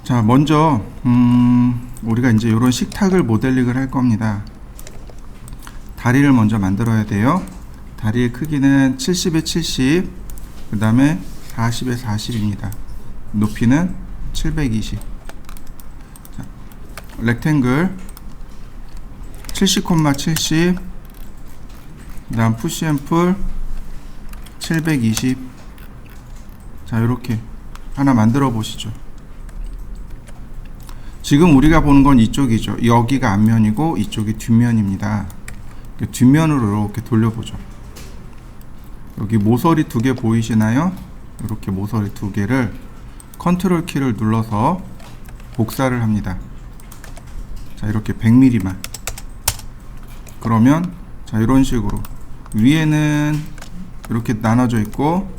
자, 먼저 우리가 이제 이런 식탁을 모델링을 할 겁니다. 다리를 먼저 만들어야 돼요. 다리의 크기는 70에 70, 그 다음에 40에 40입니다. 높이는 720. 자, 렉탱글 70,70, 그 다음 푸시앤풀 720. 자, 이렇게 하나 만들어 보시죠. 지금 우리가 보는 건 이쪽이죠. 여기가 앞면이고 이쪽이 뒷면입니다. 뒷면으로 이렇게 돌려보죠. 여기 모서리 두 개 보이시나요? 이렇게 모서리 두 개를 컨트롤 키를 눌러서 복사를 합니다. 자, 이렇게 100mm만. 그러면 자, 이런 식으로 위에는 이렇게 나눠져 있고,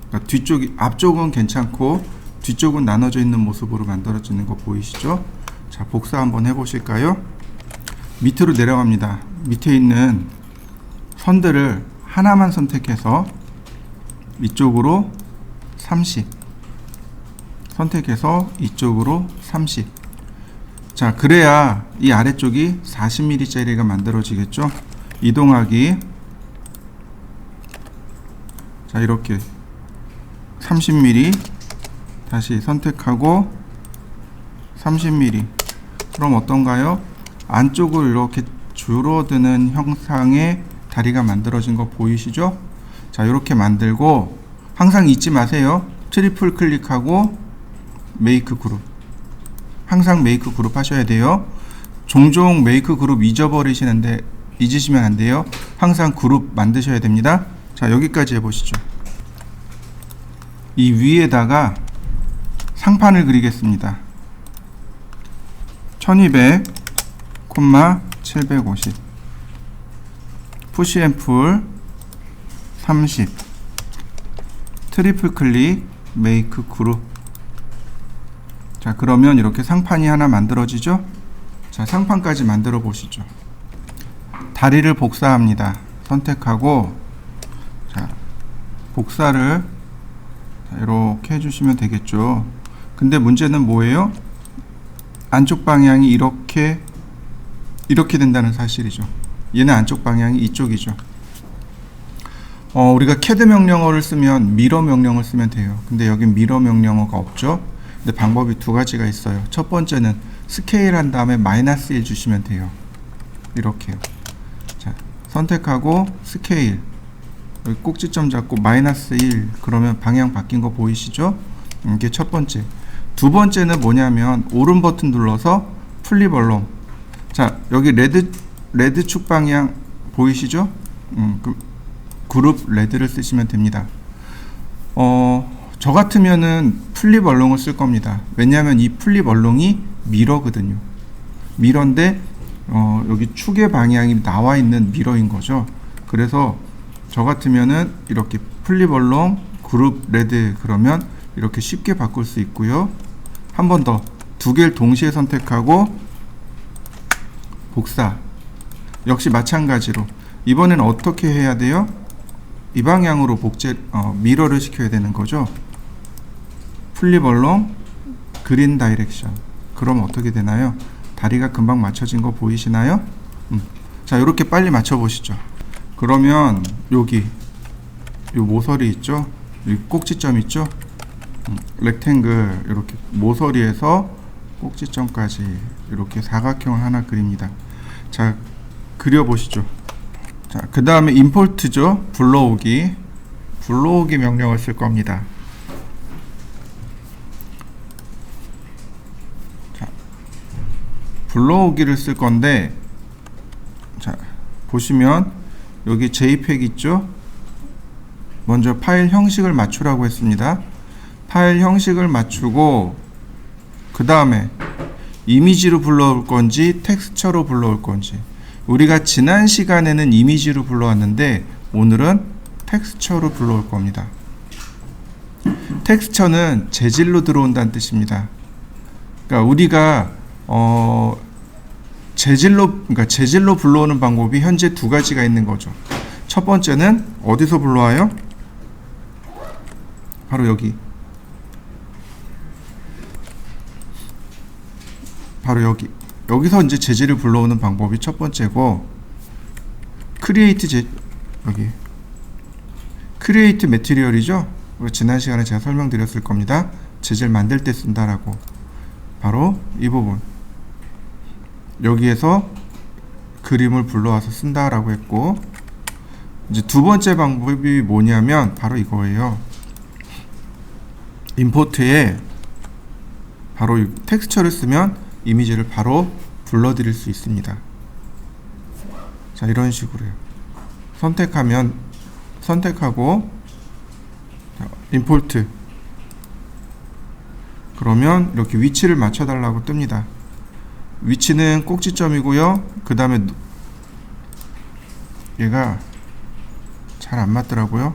그러니까 뒤쪽이, 앞쪽은 괜찮고 뒤쪽은 나눠져 있는 모습으로 만들어지는 거 보이시죠? 자, 복사 한번 해보실까요? 밑으로 내려갑니다. 밑에 있는 선들을 하나만 선택해서 이쪽으로 30, 선택해서 이쪽으로 30. 자, 그래야 이 아래쪽이 40mm 짜리가 만들어지겠죠? 이동하기. 자, 이렇게 30mm 다시 선택하고 30mm. 그럼 어떤가요? 안쪽으로 이렇게 줄어드는 형상의 다리가 만들어진 거 보이시죠? 자, 이렇게 만들고 항상 잊지 마세요. 트리플 클릭하고 메이크 그룹. 항상 메이크 그룹 하셔야 돼요. 종종 메이크 그룹 잊어버리시는데 잊으시면 안 돼요. 항상 그룹 만드셔야 됩니다. 자, 여기까지 해보시죠. 이 위에다가 상판을 그리겠습니다. 1200, 750, 푸시앤풀 30, 트리플 클릭, 메이크 그룹. 자, 그러면 이렇게 상판이 하나 만들어지죠? 자, 상판까지 만들어 보시죠. 다리를 복사합니다. 선택하고, 자, 복사를 이렇게 해주시면 되겠죠. 근데 문제는 뭐예요? 안쪽 방향이 이렇게 된다는 사실이죠. 얘는 안쪽 방향이 이쪽이죠. 우리가 CAD 명령어를 쓰면 미러 명령을 쓰면 돼요. 근데 여기 미러 명령어가 없죠. 근데 방법이 두 가지가 있어요. 첫 번째는 스케일 한 다음에 -1 주시면 돼요. 이렇게요. 자, 선택하고 스케일, 여기 꼭지점 잡고 -1, 그러면 방향 바뀐 거 보이시죠? 이게 첫 번째. 두 번째는 뭐냐면 오른 버튼 눌러서 플립 얼롱. 자, 여기 레드 축 방향 보이시죠? 그룹 레드를 쓰시면 됩니다. 저 같으면은 플립 얼롱을 쓸 겁니다. 왜냐하면 이 플립 얼롱이 미러거든요. 미러인데 여기 축의 방향이 나와 있는 미러인 거죠. 그래서 저 같으면은 이렇게 플립 얼롱 그룹 레드, 그러면 이렇게 쉽게 바꿀 수 있고요. 한 번 더 두 개를 동시에 선택하고 복사. 역시 마찬가지로 이번엔 어떻게 해야 돼요? 이 방향으로 미러를 시켜야 되는 거죠. 플립 얼롱 그린 다이렉션. 그럼 어떻게 되나요? 다리가 금방 맞춰진 거 보이시나요? 자, 이렇게 빨리 맞춰 보시죠. 그러면 여기 요 모서리 있죠? 여기 꼭지점 있죠? 렉탱글, 이렇게 모서리에서 꼭지점까지 이렇게 사각형을 하나 그립니다. 자, 그려보시죠. 자, 그 다음에 임포트죠. 불러오기 명령을 쓸 겁니다. 자, 불러오기를 쓸 건데, 자, 보시면 여기 JPEG 있죠. 먼저 파일 형식을 맞추라고 했습니다. 파일 형식을 맞추고, 그 다음에 이미지로 불러올 건지 텍스처로 불러올 건지. 우리가 지난 시간에는 이미지로 불러왔는데 오늘은 텍스처로 불러올 겁니다. 텍스처는 재질로 들어온다는 뜻입니다. 그러니까 우리가 재질로 불러오는 방법이 현재 두 가지가 있는 거죠. 첫 번째는 어디서 불러와요? 바로 여기 바로 여기서 이제 재질을 불러오는 방법이 첫 번째고, 여기 크리에이트 매티리얼이죠. 지난 시간에 제가 설명드렸을 겁니다. 재질 만들 때 쓴다라고. 바로 이 부분, 여기에서 그림을 불러와서 쓴다라고 했고, 이제 두 번째 방법이 뭐냐면 바로 이거예요. 임포트에 바로 이 텍스처를 쓰면 이미지를 바로 불러드릴 수 있습니다. 자, 이런 식으로요. 선택하고 임포트, 그러면 이렇게 위치를 맞춰달라고 뜹니다. 위치는 꼭지점이고요. 그 다음에 얘가 잘 안 맞더라고요.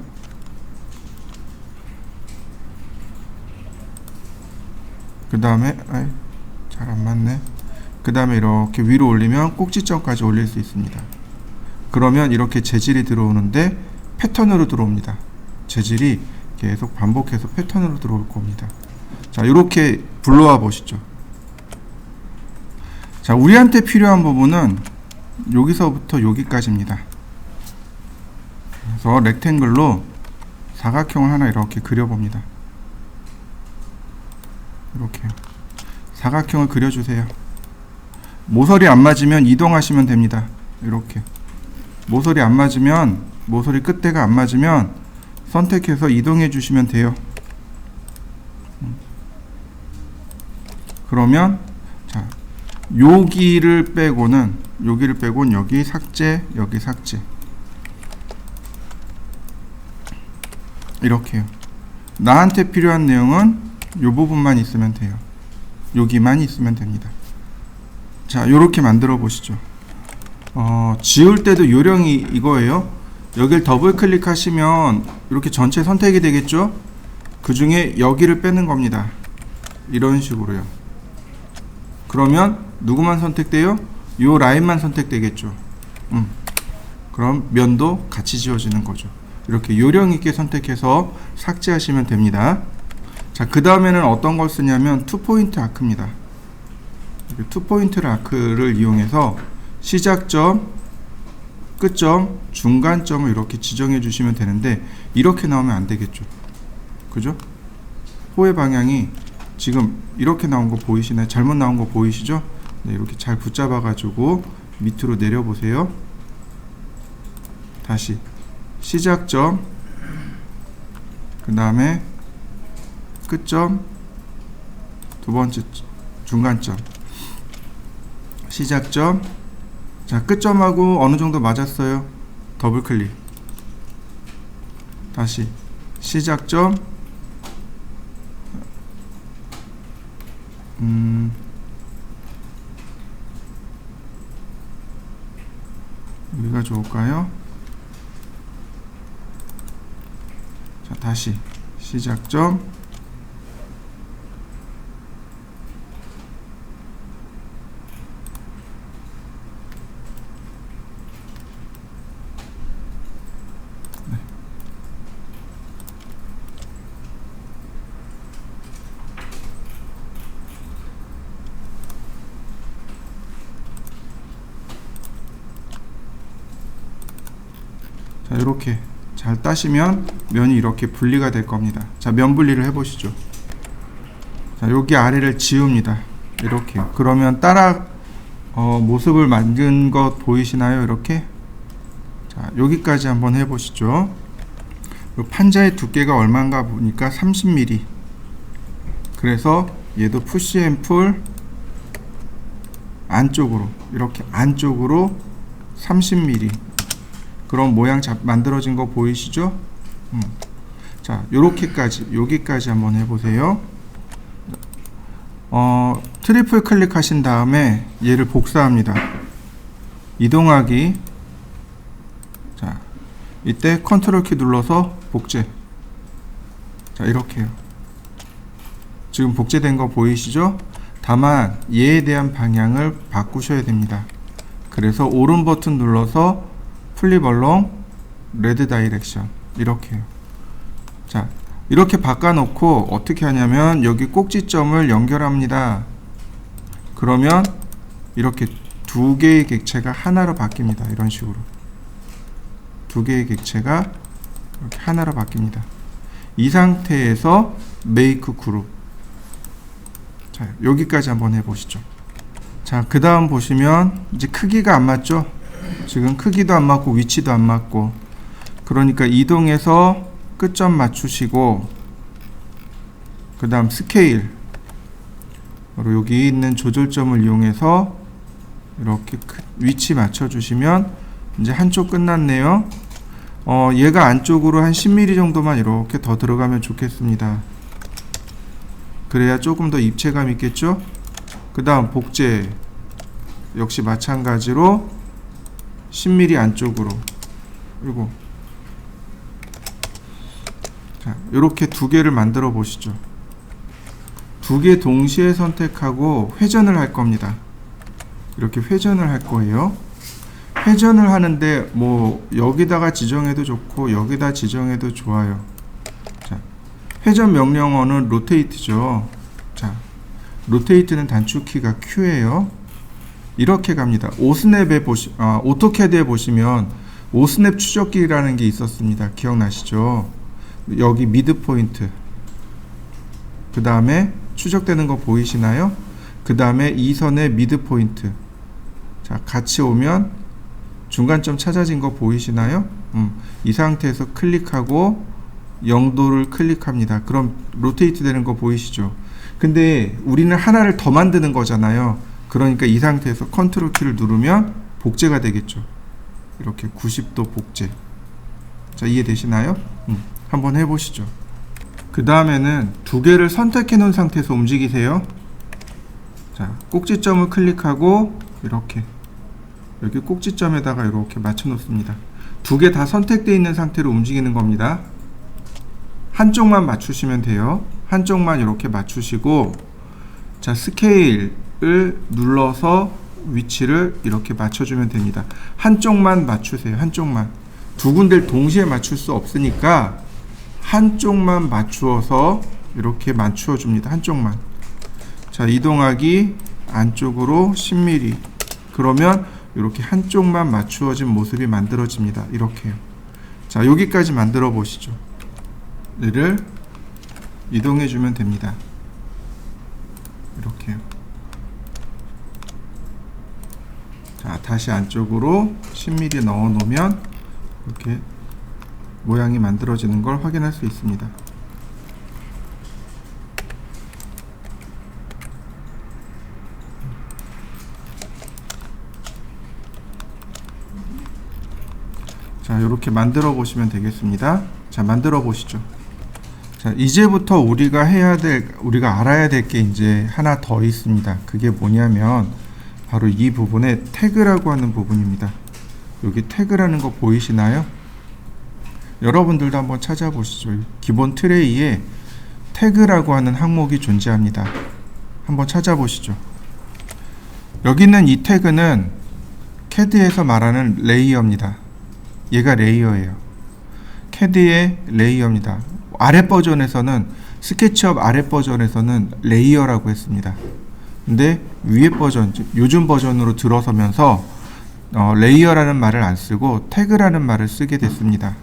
그 다음에 잘 안 맞네. 그 다음에 이렇게 위로 올리면 꼭지점까지 올릴 수 있습니다. 그러면 이렇게 재질이 들어오는데 패턴으로 들어옵니다. 재질이 계속 반복해서 패턴으로 들어올 겁니다. 자, 이렇게 불러와 보시죠. 자, 우리한테 필요한 부분은 여기서부터 여기까지입니다. 그래서 렉탱글로 사각형을 하나 이렇게 그려봅니다. 이렇게 사각형을 그려주세요. 모서리 안 맞으면 이동하시면 됩니다. 이렇게 모서리 안 맞으면, 모서리 끝대가 안 맞으면 선택해서 이동해 주시면 돼요. 그러면 자, 여기를 빼고는 여기 삭제, 여기 삭제, 이렇게요. 나한테 필요한 내용은 이 부분만 있으면 돼요. 여기만 있으면 됩니다. 자, 요렇게 만들어 보시죠. 지울 때도 요령이 이거예요. 여길 더블 클릭하시면 이렇게 전체 선택이 되겠죠. 그 중에 여기를 빼는 겁니다. 이런 식으로요. 그러면 누구만 선택돼요? 요 라인만 선택되겠죠. 그럼 면도 같이 지워지는 거죠. 이렇게 요령 있게 선택해서 삭제하시면 됩니다. 자, 그 다음에는 어떤 걸 쓰냐면 투포인트 아크입니다. 투포인트 아크를 이용해서 시작점, 끝점, 중간점을 이렇게 지정해 주시면 되는데, 이렇게 나오면 안 되겠죠. 그죠? 호의 방향이 지금 이렇게 나온 거 보이시나요? 잘못 나온 거 보이시죠? 네, 이렇게 잘 붙잡아 가지고 밑으로 내려 보세요. 다시 시작점, 그 다음에 끝점, 두 번째 중간점, 시작점. 자, 끝점하고 어느 정도 맞았어요. 더블 클릭. 다시 시작점, 여기가 좋을까요? 자, 다시 시작점, 자, 이렇게 잘 따시면 면이 이렇게 분리가 될 겁니다. 자, 면 분리를 해 보시죠. 자, 여기 아래를 지웁니다. 이렇게요. 그러면 따라 모습을 만든 것 보이시나요? 이렇게. 자, 여기까지 한번 해 보시죠. 판자의 두께가 얼마인가 보니까 30mm. 그래서 얘도 푸시 앤 풀 안쪽으로, 이렇게 안쪽으로 30mm. 그런 모양 만들어진 거 보이시죠? 자, 요렇게까지, 여기까지 한번 해보세요. 트리플 클릭하신 다음에 얘를 복사합니다. 이동하기. 자, 이때 컨트롤 키 눌러서 복제. 자, 이렇게요. 지금 복제된 거 보이시죠? 다만 얘에 대한 방향을 바꾸셔야 됩니다. 그래서 오른 버튼 눌러서 플립 얼롱 레드 다이렉션, 이렇게요. 자, 이렇게 바꿔놓고 어떻게 하냐면 여기 꼭지점을 연결합니다. 그러면 이렇게 두 개의 객체가 하나로 바뀝니다. 이런 식으로 두 개의 객체가 이렇게 하나로 바뀝니다. 이 상태에서 make 그룹. 자, 여기까지 한번 해보시죠. 자, 그 다음 보시면 이제 크기가 안 맞죠? 지금 크기도 안 맞고 위치도 안 맞고, 그러니까 이동해서 끝점 맞추시고, 그 다음 스케일, 바로 여기 있는 조절점을 이용해서 이렇게 위치 맞춰주시면 이제 한쪽 끝났네요. 얘가 안쪽으로 한 10mm 정도만 이렇게 더 들어가면 좋겠습니다. 그래야 조금 더 입체감 있겠죠? 그 다음 복제 역시 마찬가지로 10mm 안쪽으로, 그리고 자, 이렇게 두 개를 만들어 보시죠. 두 개 동시에 선택하고 회전을 할 겁니다. 이렇게 회전을 할 거예요. 회전을 하는데 뭐 여기다가 지정해도 좋고 여기다 지정해도 좋아요. 자, 회전 명령어는 로테이트죠. 자, 로테이트는 단축키가 Q예요. 이렇게 갑니다. 오스냅에 오토캐드에 보시면 오스냅 추적기라는 게 있었습니다. 기억나시죠? 여기 미드 포인트, 그 다음에 추적되는 거 보이시나요? 그 다음에 이 선의 미드 포인트. 자, 같이 오면 중간점 찾아진 거 보이시나요? 이 상태에서 클릭하고 0도를 클릭합니다. 그럼 로테이트 되는 거 보이시죠? 근데 우리는 하나를 더 만드는 거잖아요. 그러니까 이 상태에서 컨트롤 키를 누르면 복제가 되겠죠. 이렇게 90도 복제. 자, 이해되시나요? 한번 해보시죠. 그 다음에는 두 개를 선택해 놓은 상태에서 움직이세요. 자, 꼭지점을 클릭하고 이렇게 여기 꼭지점에다가 이렇게 맞춰 놓습니다. 두 개 다 선택되어 있는 상태로 움직이는 겁니다. 한쪽만 맞추시면 돼요. 한쪽만 이렇게 맞추시고, 자, 스케일을 눌러서 위치를 이렇게 맞춰주면 됩니다. 한쪽만 맞추세요. 한쪽만. 두 군데를 동시에 맞출 수 없으니까 한쪽만 맞추어서 이렇게 맞추어 줍니다. 한쪽만. 자, 이동하기 안쪽으로 10mm. 그러면 이렇게 한쪽만 맞추어진 모습이 만들어집니다. 이렇게요. 자, 여기까지 만들어 보시죠. 얘를 이동해 주면 됩니다. 이렇게요. 자, 다시 안쪽으로 10mm 넣어 놓으면 이렇게 모양이 만들어지는 걸 확인할 수 있습니다. 자, 이렇게 만들어 보시면 되겠습니다. 자, 만들어 보시죠. 자, 이제부터 우리가 알아야 될 게 이제 하나 더 있습니다. 그게 뭐냐면 바로 이 부분에 태그라고 하는 부분입니다. 여기 태그라는 거 보이시나요? 여러분들도 한번 찾아보시죠. 기본 트레이에 태그라고 하는 항목이 존재합니다. 한번 찾아보시죠. 여기 있는 이 태그는 CAD에서 말하는 레이어입니다. 얘가 레이어예요. CAD의 레이어입니다. 아래 버전에서는, 스케치업 아래 버전에서는 레이어라고 했습니다. 근데 위에 버전, 요즘 버전으로 들어서면서 레이어라는 말을 안 쓰고 태그라는 말을 쓰게 됐습니다.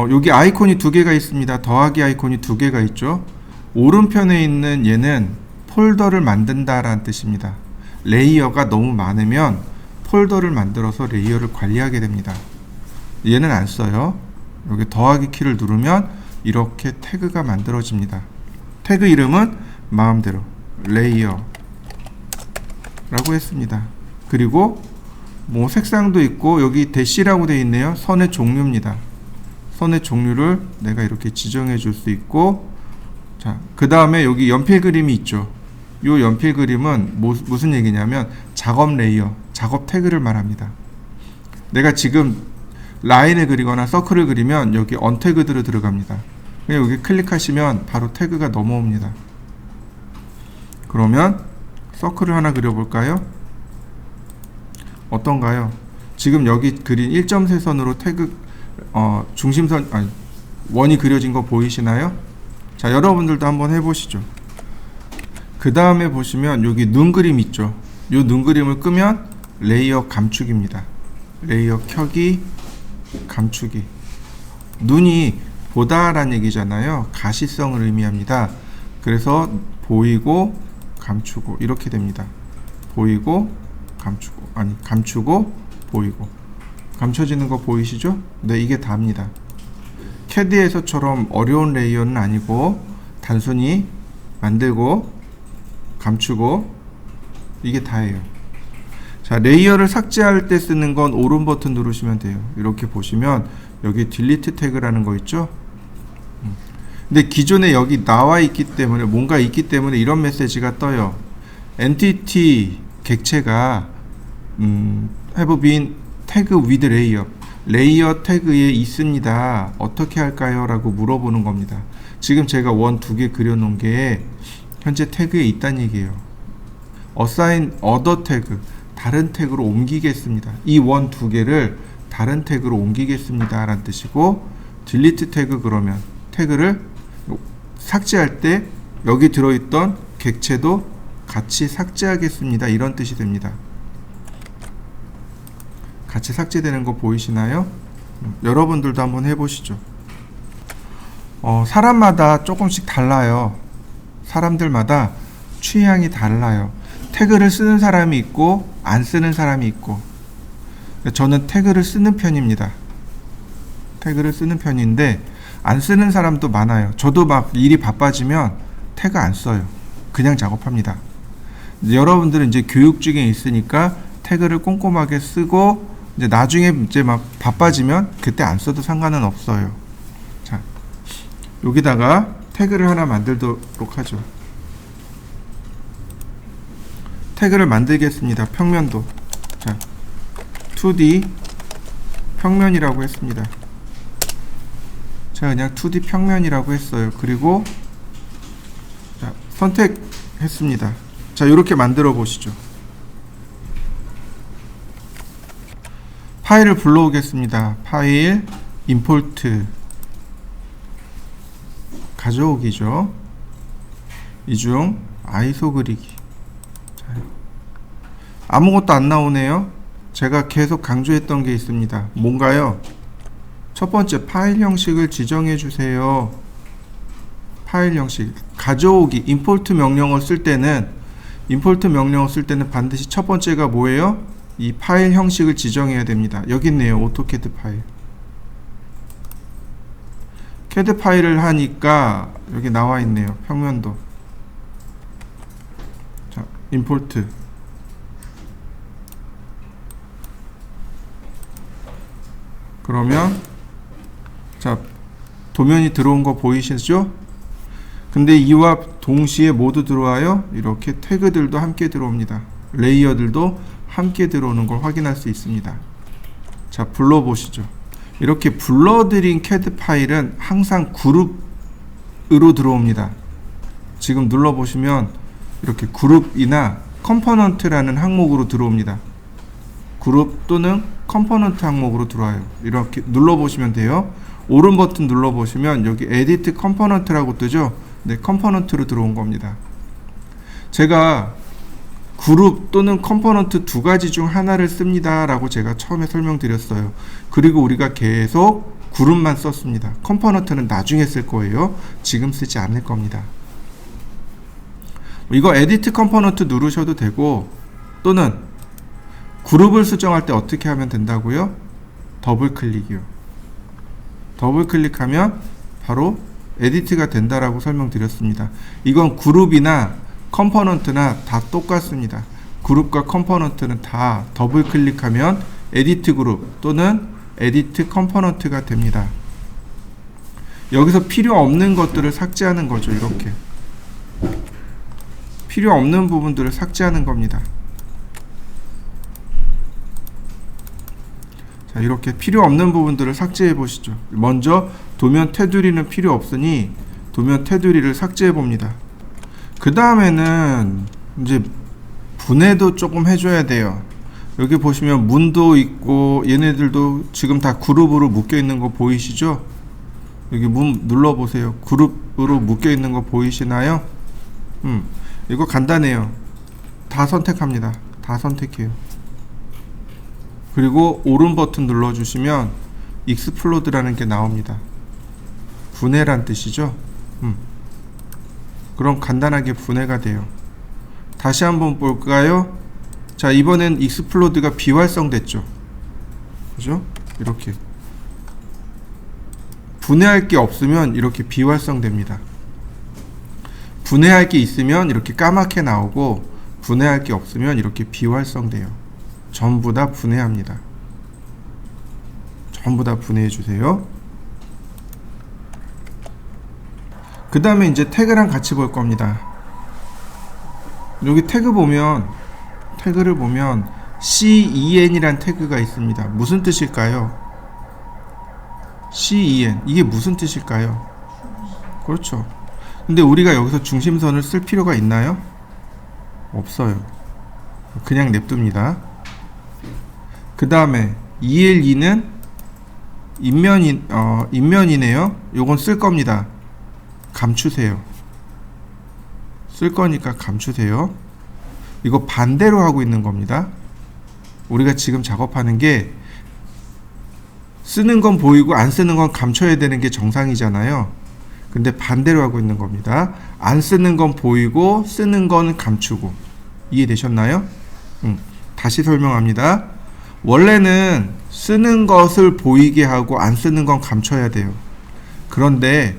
여기 아이콘이 두 개가 있습니다. 더하기 아이콘이 두 개가 있죠. 오른편에 있는 얘는 폴더를 만든다라는 뜻입니다. 레이어가 너무 많으면 폴더를 만들어서 레이어를 관리하게 됩니다. 얘는 안 써요. 여기 더하기 키를 누르면 이렇게 태그가 만들어집니다. 태그 이름은 마음대로 레이어 라고 했습니다. 그리고 뭐 색상도 있고 여기 대시라고 되어 있네요. 선의 종류입니다. 선의 종류를 내가 이렇게 지정해 줄 수 있고, 자, 그 다음에 여기 연필 그림이 있죠. 이 연필 그림은 무슨 얘기냐면 작업 레이어, 작업 태그를 말합니다. 내가 지금 라인을 그리거나 서클을 그리면 여기 언태그드로 들어갑니다. 그냥 여기 클릭하시면 바로 태그가 넘어옵니다. 그러면 서클을 하나 그려볼까요? 어떤가요? 지금 여기 그린 1.3선으로 태그 중심선, 원이 그려진 거 보이시나요? 자, 여러분들도 한번 해보시죠. 그 다음에 보시면 여기 눈 그림 있죠. 이 눈 그림을 끄면 레이어 감축입니다. 레이어 켜기, 감축이. 눈이 보다란 얘기잖아요. 가시성을 의미합니다. 그래서 보이고 감추고 이렇게 됩니다. 보이고 감추고, 아니 감추고 보이고. 감춰지는 거 보이시죠? 네, 이게 다입니다. 캐드에서처럼 어려운 레이어는 아니고 단순히 만들고 감추고 이게 다예요. 자, 레이어를 삭제할 때 쓰는 건 오른 버튼 누르시면 돼요. 이렇게 보시면 여기 딜리트 태그라는 거 있죠? 근데 기존에 여기 나와 있기 때문에, 뭔가 있기 때문에 이런 메시지가 떠요. 엔티티 객체가 have been tag with layer, 레이어 태그에 있습니다. 어떻게 할까요? 라고 물어보는 겁니다. 지금 제가 원 2개 그려놓은 게 현재 태그에 있다는 얘기예요. assign other tag, 다른 태그로 옮기겠습니다. 이 원 2개를 다른 태그로 옮기겠습니다 라는 뜻이고, delete 태그, 그러면 태그를 삭제할 때 여기 들어있던 객체도 같이 삭제하겠습니다, 이런 뜻이 됩니다. 같이 삭제되는 거 보이시나요? 여러분들도 한번 해보시죠. 사람마다 조금씩 달라요. 사람들마다 취향이 달라요. 태그를 쓰는 사람이 있고 안 쓰는 사람이 있고, 저는 태그를 쓰는 편입니다. 태그를 쓰는 편인데 안 쓰는 사람도 많아요. 저도 막 일이 바빠지면 태그 안 써요. 그냥 작업합니다. 여러분들은 이제 교육 중에 있으니까 태그를 꼼꼼하게 쓰고, 이제 나중에 이제 막 바빠지면 그때 안 써도 상관은 없어요. 자, 여기다가 태그를 하나 만들도록 하죠. 태그를 만들겠습니다. 평면도. 자, 2D 평면이라고 했습니다. 제가 그냥 2D 평면이라고 했어요. 그리고 자, 선택했습니다. 자, 이렇게 만들어 보시죠. 파일을 불러오겠습니다. 파일, 임포트, 가져오기죠. 이중 아이소 그리기. 자, 아무것도 안 나오네요. 제가 계속 강조했던 게 있습니다. 뭔가요? 첫 번째, 파일 형식을 지정해 주세요. 파일 형식, 가져오기, 임포트 명령을 쓸 때는 반드시 첫 번째가 뭐예요? 이 파일 형식을 지정해야 됩니다. 여기 있네요. 오토캐드 파일. 캐드 파일을 하니까 여기 나와 있네요. 평면도. 자, 임포트. 그러면 자, 도면이 들어온 거 보이시죠? 근데 이와 동시에 모두 들어와요. 이렇게 태그들도 함께 들어옵니다. 레이어들도 함께 들어오는 걸 확인할 수 있습니다. 자, 불러보시죠. 이렇게 불러드린 캐드 파일은 항상 그룹으로 들어옵니다. 지금 눌러보시면 이렇게 그룹이나 컴포넌트라는 항목으로 들어옵니다. 그룹 또는 컴포넌트 항목으로 들어와요. 이렇게 눌러보시면 돼요. 오른 버튼 눌러보시면 여기 에디트 컴포넌트라고 뜨죠. 네, 컴포넌트로 들어온 겁니다. 제가 그룹 또는 컴포넌트 두 가지 중 하나를 씁니다 라고 제가 처음에 설명드렸어요. 그리고 우리가 계속 그룹만 썼습니다. 컴포넌트는 나중에 쓸 거예요. 지금 쓰지 않을 겁니다. 이거 에디트 컴포넌트 누르셔도 되고, 또는 그룹을 수정할 때 어떻게 하면 된다고요? 더블 클릭이요. 더블 클릭하면 바로 에디트가 된다라고 설명드렸습니다. 이건 그룹이나 컴포넌트나 다 똑같습니다. 그룹과 컴포넌트는 다 더블 클릭하면 에디트 그룹 또는 에디트 컴포넌트가 됩니다. 여기서 필요 없는 것들을 삭제하는 거죠. 이렇게 필요 없는 부분들을 삭제하는 겁니다. 자, 이렇게 필요 없는 부분들을 삭제해 보시죠. 먼저 도면 테두리는 필요 없으니 도면 테두리를 삭제해 봅니다. 그 다음에는 이제 분해도 조금 해줘야 돼요. 여기 보시면 문도 있고 얘네들도 지금 다 그룹으로 묶여 있는 거 보이시죠? 여기 문 눌러 보세요. 그룹으로 묶여 있는 거 보이시나요? 이거 간단해요. 다 선택합니다. 다 선택해요. 그리고 오른 버튼 눌러주시면 익스플로드라는 게 나옵니다. 분해란 뜻이죠. 그럼 간단하게 분해가 돼요. 다시 한번 볼까요? 자, 이번엔 익스플로드가 비활성됐죠. 그죠? 이렇게 분해할 게 없으면 이렇게 비활성됩니다. 분해할 게 있으면 이렇게 까맣게 나오고, 분해할 게 없으면 이렇게 비활성돼요. 전부 다 분해합니다. 전부 다 분해해 주세요. 그 다음에 이제 태그랑 같이 볼 겁니다. 여기 태그를 보면 CEN이란 태그가 있습니다. 무슨 뜻일까요? CEN, 이게 무슨 뜻일까요? 그렇죠. 근데 우리가 여기서 중심선을 쓸 필요가 있나요? 없어요. 그냥 냅둡니다. 그 다음에 ELE는 인면이네요. 요건 쓸 겁니다. 감추세요. 쓸 거니까 감추세요. 이거 반대로 하고 있는 겁니다. 우리가 지금 작업하는 게 쓰는 건 보이고 안 쓰는 건 감춰야 되는 게 정상이잖아요. 근데 반대로 하고 있는 겁니다. 안 쓰는 건 보이고 쓰는 건 감추고. 이해되셨나요? 다시 설명합니다. 원래는 쓰는 것을 보이게 하고 안 쓰는 건 감춰야 돼요. 그런데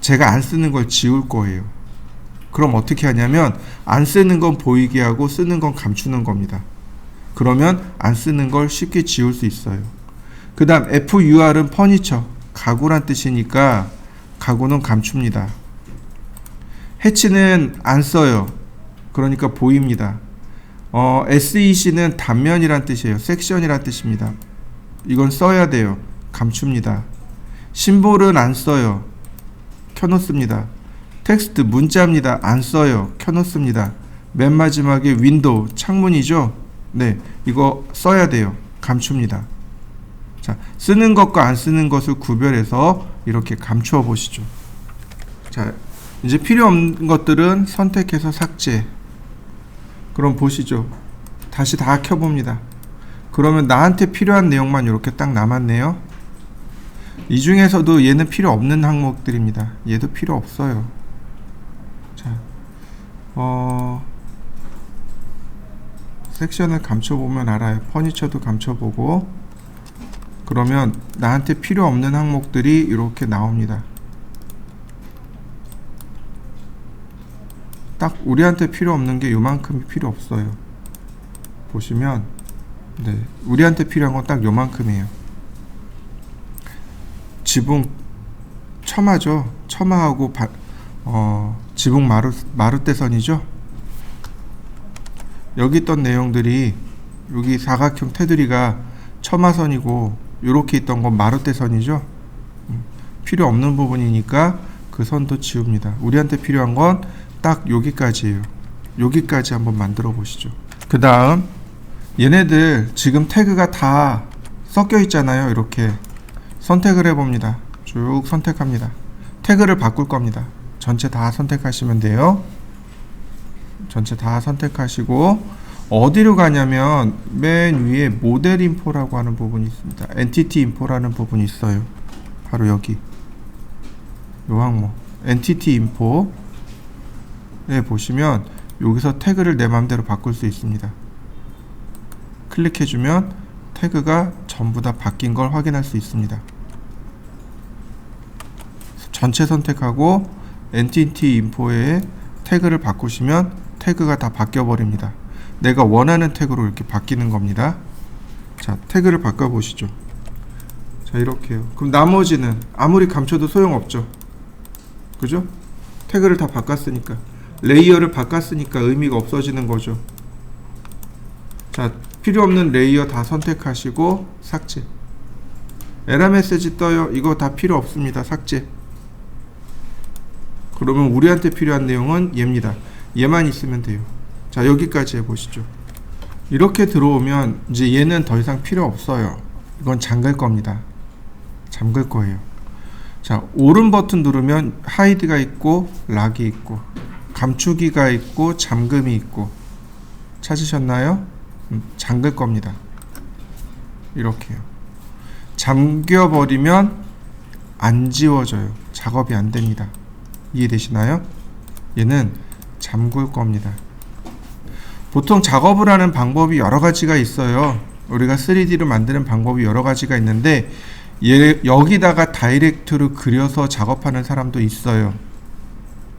제가 안 쓰는 걸 지울 거예요. 그럼 어떻게 하냐면 안 쓰는 건 보이게 하고 쓰는 건 감추는 겁니다. 그러면 안 쓰는 걸 쉽게 지울 수 있어요. 그 다음 FUR은 퍼니처, 가구란 뜻이니까 가구는 감춥니다. 해치는 안 써요. 그러니까 보입니다. SEC는 단면이란 뜻이에요. 섹션이란 뜻입니다. 이건 써야 돼요. 감춥니다. 심볼은 안 써요. 켜놓습니다. 텍스트 문자입니다. 안 써요. 켜놓습니다. 맨 마지막에 윈도우 창문이죠. 네, 이거 써야 돼요. 감춥니다. 자, 쓰는 것과 안 쓰는 것을 구별해서 이렇게 감추어 보시죠. 자, 이제 필요 없는 것들은 선택해서 삭제. 그럼 보시죠. 다시 다 켜봅니다. 그러면 나한테 필요한 내용만 이렇게 딱 남았네요. 이 중에서도 얘는 필요 없는 항목들입니다. 얘도 필요 없어요. 자, 섹션을 감춰보면 알아요. 퍼니처도 감춰보고. 그러면 나한테 필요 없는 항목들이 이렇게 나옵니다. 딱 우리한테 필요 없는 게 요만큼이 필요 없어요. 보시면 네, 우리한테 필요한 건 딱 요만큼이에요. 지붕 처마죠. 처마하고 지붕 마루대선이죠. 여기 있던 내용들이 여기 사각형 테두리가 처마선이고 요렇게 있던 건 마루대선이죠. 필요 없는 부분이니까 그 선도 지웁니다. 우리한테 필요한 건 딱 여기까지예요. 여기까지 한번 만들어 보시죠. 그 다음 얘네들 지금 태그가 다 섞여 있잖아요. 이렇게 선택을 해봅니다. 쭉 선택합니다. 태그를 바꿀 겁니다. 전체 다 선택하시면 돼요. 전체 다 선택하시고 어디로 가냐면 맨 위에 모델 인포라고 하는 부분이 있습니다. 엔티티 인포라는 부분이 있어요. 바로 여기 요 항목 엔티티 인포 보시면 여기서 태그를 내 맘대로 바꿀 수 있습니다. 클릭해주면 태그가 전부 다 바뀐 걸 확인할 수 있습니다. 전체 선택하고 엔티티 인포에 태그를 바꾸시면 태그가 다 바뀌어 버립니다. 내가 원하는 태그로 이렇게 바뀌는 겁니다. 자, 태그를 바꿔 보시죠. 자, 이렇게요. 그럼 나머지는 아무리 감춰도 소용없죠. 그죠? 태그를 다 바꿨으니까, 레이어를 바꿨으니까 의미가 없어지는 거죠. 자, 필요 없는 레이어 다 선택하시고 삭제. 에러 메시지 떠요. 이거 다 필요 없습니다. 삭제. 그러면 우리한테 필요한 내용은 얘입니다. 얘만 있으면 돼요. 자, 여기까지 해보시죠. 이렇게 들어오면 이제 얘는 더 이상 필요 없어요. 이건 잠글 겁니다. 잠글 거예요. 자, 오른 버튼 누르면 하이드가 있고 락이 있고, 감추기가 있고 잠금이 있고 찾으셨나요? 잠글 겁니다. 이렇게요. 잠겨버리면 안 지워져요. 작업이 안 됩니다. 이해되시나요? 얘는 잠글 겁니다. 보통 작업을 하는 방법이 여러 가지가 있어요. 우리가 3D로 만드는 방법이 여러 가지가 있는데 여기다가 다이렉트로 그려서 작업하는 사람도 있어요.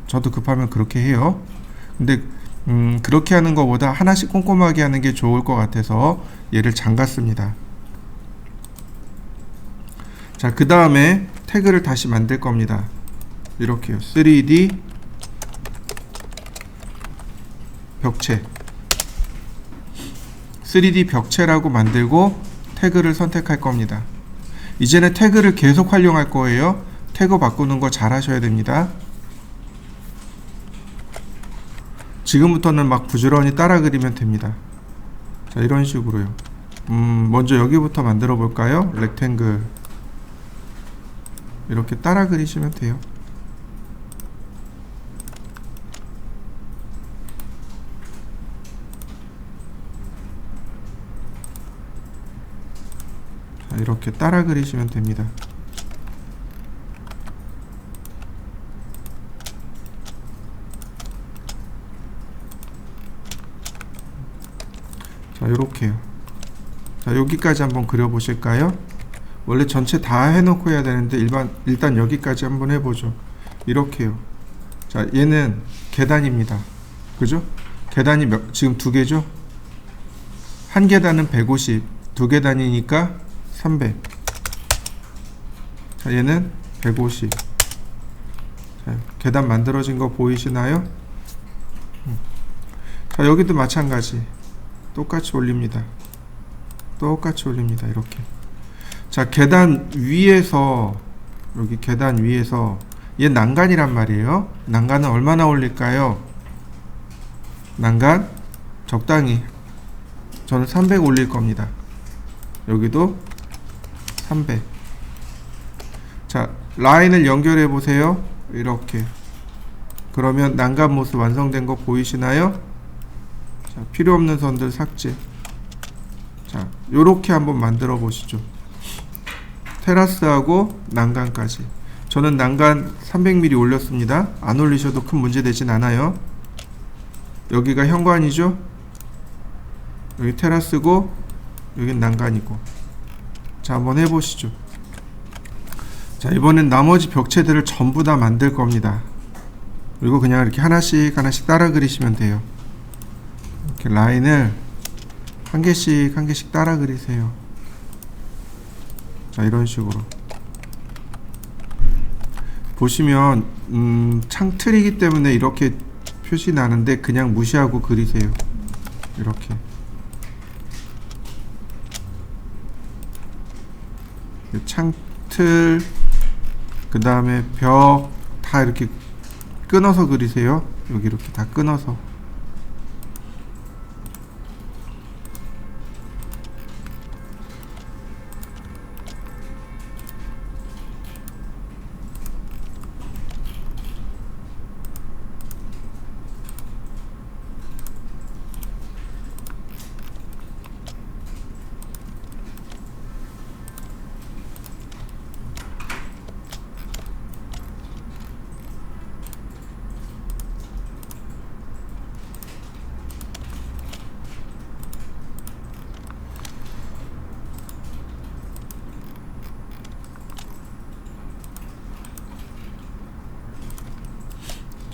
저도 급하면 그렇게 해요. 근데 그렇게 하는 것보다 하나씩 꼼꼼하게 하는 게 좋을 것 같아서 얘를 잠갔습니다. 자, 그 다음에 태그를 다시 만들 겁니다. 이렇게요. 3D 벽체 3D 벽체라고 만들고 태그를 선택할 겁니다. 이제는 태그를 계속 활용할 거예요. 태그 바꾸는 거 잘 하셔야 됩니다. 지금부터는 막 부지런히 따라 그리면 됩니다. 자, 이런 식으로요. 먼저 여기부터 만들어 볼까요? 렉탱글 이렇게 따라 그리시면 돼요. 자, 이렇게 따라 그리시면 됩니다. 자, 요렇게요. 자, 여기까지 한번 그려 보실까요? 원래 전체 다 해놓고 해야 되는데 일단 여기까지 한번 해보죠. 이렇게요. 자, 얘는 계단입니다. 그죠? 계단이 지금 2개죠? 한 계단은 150, 2계단이니까 300. 자, 얘는 150. 자, 계단 만들어진 거 보이시나요? 자, 여기도 마찬가지. 똑같이 올립니다. 똑같이 올립니다. 이렇게. 자, 계단 위에서 여기 계단 위에서 얘 난간이란 말이에요. 난간은 얼마나 올릴까요? 난간 적당히 저는 300 올릴 겁니다. 여기도 300. 자, 라인을 연결해 보세요. 이렇게. 그러면 난간 모습 완성된 거 보이시나요? 자, 필요 없는 선들 삭제. 자, 요렇게 한번 만들어 보시죠. 테라스하고 난간까지. 저는 난간 300mm 올렸습니다. 안 올리셔도 큰 문제 되진 않아요. 여기가 현관이죠. 여기 테라스고 여긴 난간이고. 자, 한번 해보시죠. 자, 이번엔 나머지 벽체들을 전부 다 만들 겁니다. 그리고 그냥 이렇게 하나씩 하나씩 따라 그리시면 돼요. 이렇게 라인을 한 개씩 따라 그리세요. 자, 이런 식으로 보시면 창틀이기 때문에 이렇게 표시 나는데 그냥 무시하고 그리세요. 이렇게. 창틀 그 다음에 벽 다 이렇게 끊어서 그리세요. 여기 이렇게 다 끊어서.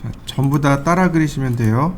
자, 전부 다 따라 그리시면 돼요.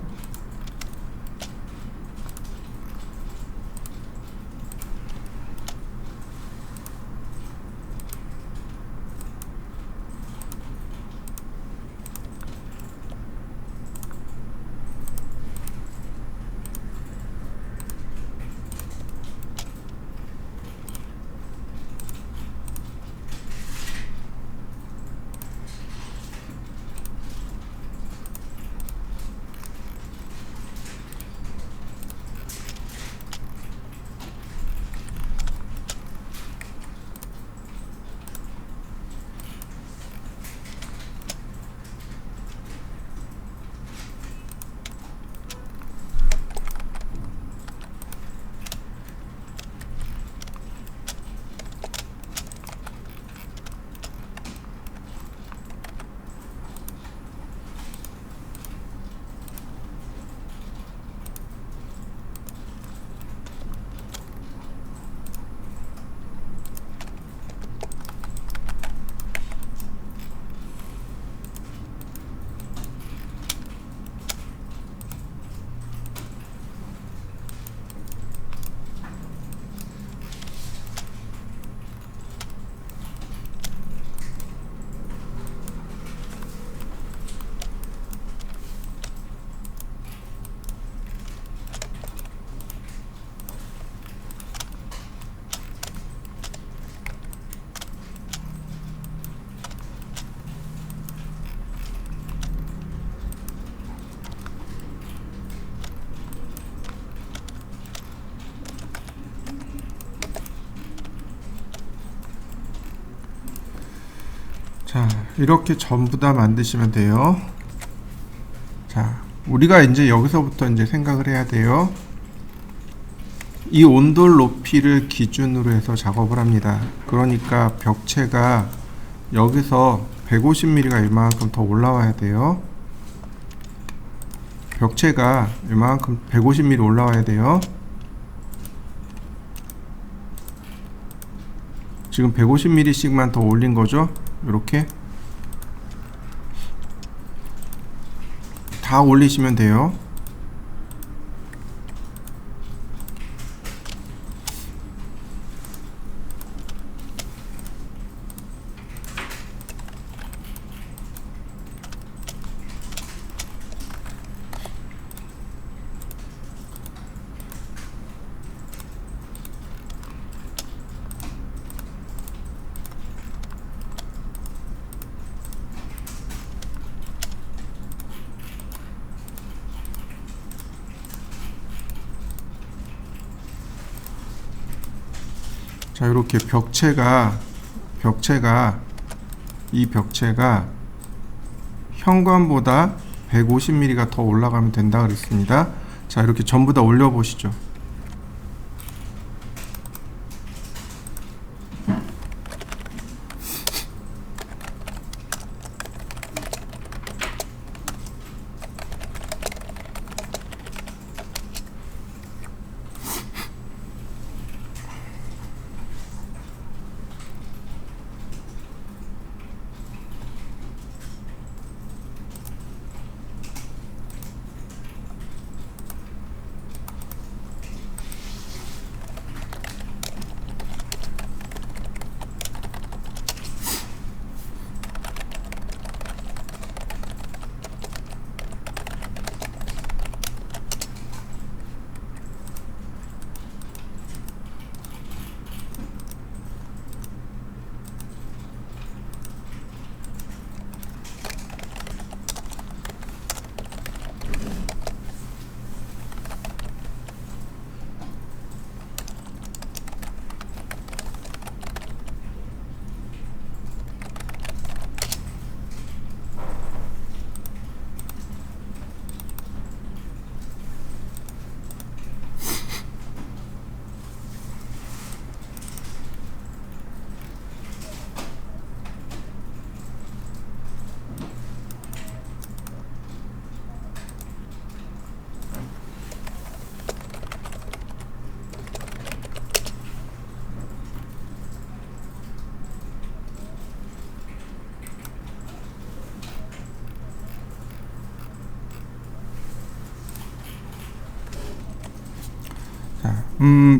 이렇게 전부 다 만드시면 돼요. 자, 우리가 이제 여기서부터 이제 생각을 해야 돼요. 이 온돌 높이를 기준으로 해서 작업을 합니다. 그러니까 벽체가 여기서 150mm가 이만큼 더 올라와야 돼요. 벽체가 이만큼 150mm 올라와야 돼요. 지금 150mm씩만 더 올린 거죠. 이렇게 다 올리시면 돼요. 자, 이렇게 이 벽체가 현관보다 150mm가 더 올라가면 된다 그랬습니다. 자, 이렇게 전부 다 올려 보시죠.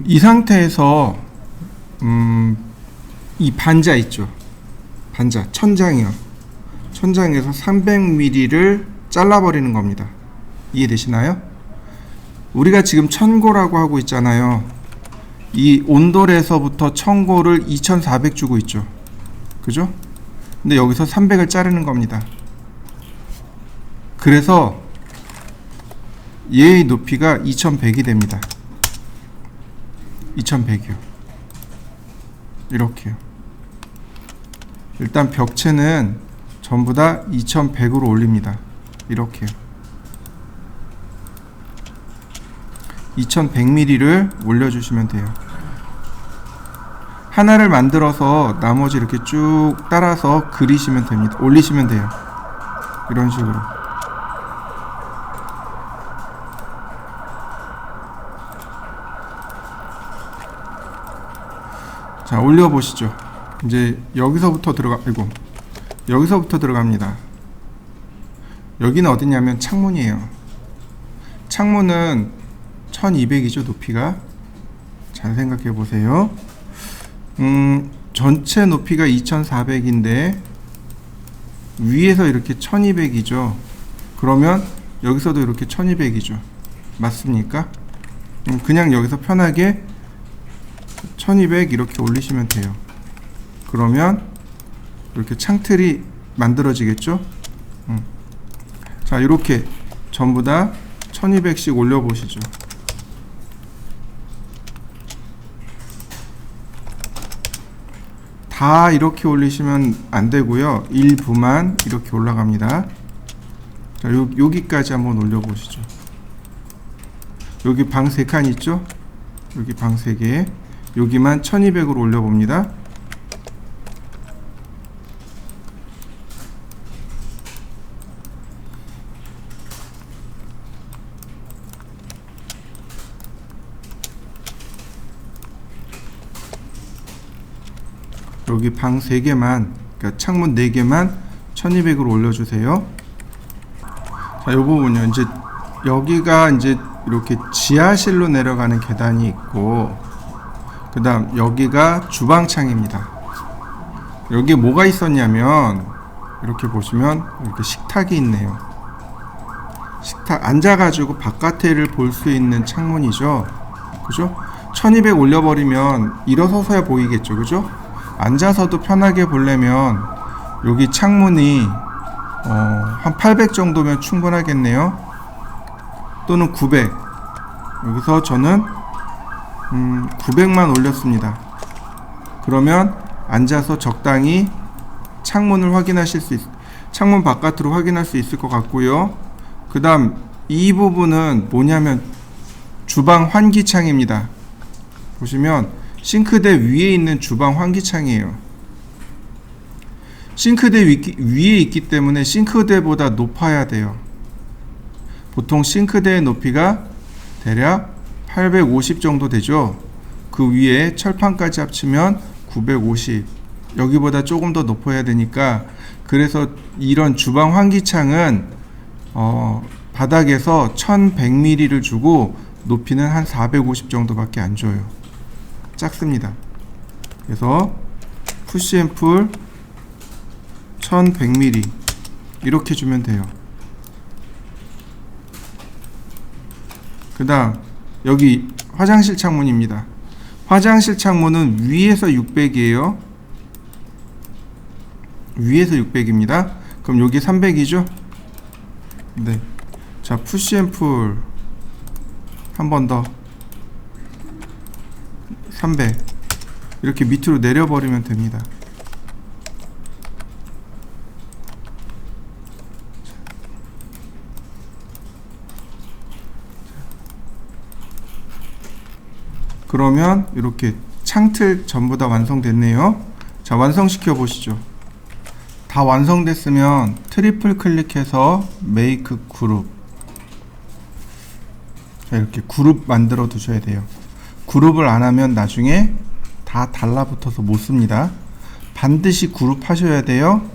이 상태에서 이 반자 있죠. 반자, 천장이요. 천장에서 300mm를 잘라버리는 겁니다. 이해되시나요? 우리가 지금 천고라고 하고 있잖아요. 이 온돌에서부터 천고를 2400 주고 있죠. 그죠? 근데 여기서 300을 자르는 겁니다. 그래서 얘의 높이가 2100이 됩니다. 2100이요. 이렇게요. 일단 벽체는 전부 다 2100으로 올립니다. 이렇게요. 2100mm를 올려주시면 돼요. 하나를 만들어서 나머지 이렇게 쭉 따라서 그리시면 됩니다. 올리시면 돼요. 이런 식으로. 자, 올려보시죠. 이제 여기서부터 여기서부터 들어갑니다. 여기는 어디냐면 창문이에요. 창문은 1200이죠, 높이가. 잘 생각해 보세요. 전체 높이가 2400인데 위에서 이렇게 1200이죠. 그러면 여기서도 이렇게 1200이죠. 맞습니까? 그냥 여기서 편하게 1200 이렇게 올리시면 돼요. 그러면 이렇게 창틀이 만들어지겠죠? 자, 이렇게 전부 다 1200씩 올려보시죠. 다 다 이렇게 올리시면 안 되고요. 일부만 이렇게 올라갑니다. 자, 여기까지 한번 올려보시죠. 여기 방 3칸 있죠? 여기 방 3개. 여기만 1200으로 올려봅니다. 여기 방 3개만, 그러니까 창문 4개만 1200으로 올려주세요. 자, 이 부분요. 이제 여기가 이제 이렇게 지하실로 내려가는 계단이 있고, 그 다음 여기가 주방창입니다. 여기 뭐가 있었냐면, 이렇게 보시면 이렇게 식탁이 있네요. 식탁, 앉아가지고 바깥을 볼 수 있는 창문이죠. 그죠? 1200 올려버리면 일어서서야 보이겠죠. 그죠? 앉아서도 편하게 보려면 여기 창문이 한 800 정도면 충분하겠네요. 또는 900. 여기서 저는 900만 올렸습니다. 그러면 앉아서 적당히 창문을 확인하실 수 창문 바깥으로 확인할 수 있을 것 같고요. 그 다음 이 부분은 뭐냐면 주방 환기창입니다. 보시면 싱크대 위에 있는 주방 환기창이에요. 싱크대 위에 있기 때문에 싱크대보다 높아야 돼요. 보통 싱크대의 높이가 대략 850 정도 되죠. 그 위에 철판까지 합치면 950. 여기보다 조금 더 높아야 되니까, 그래서 이런 주방 환기창은 바닥에서 1100mm를 주고 높이는 한 450 정도밖에 안 줘요. 작습니다. 그래서 푸시앤풀 1100mm 이렇게 주면 돼요. 그 다음 여기 화장실 창문입니다. 화장실 창문은 위에서 600이에요. 위에서 600입니다. 그럼 여기 300이죠? 네. 자, 푸시앤풀 한 번 더 300 이렇게 밑으로 내려버리면 됩니다. 그러면 이렇게 창틀 전부 다 완성됐네요. 자, 완성시켜 보시죠. 다 완성됐으면 트리플 클릭해서 메이크 그룹. 자, 이렇게 그룹 만들어 두셔야 돼요. 그룹을 안 하면 나중에 다 달라붙어서 못 씁니다. 반드시 그룹 하셔야 돼요.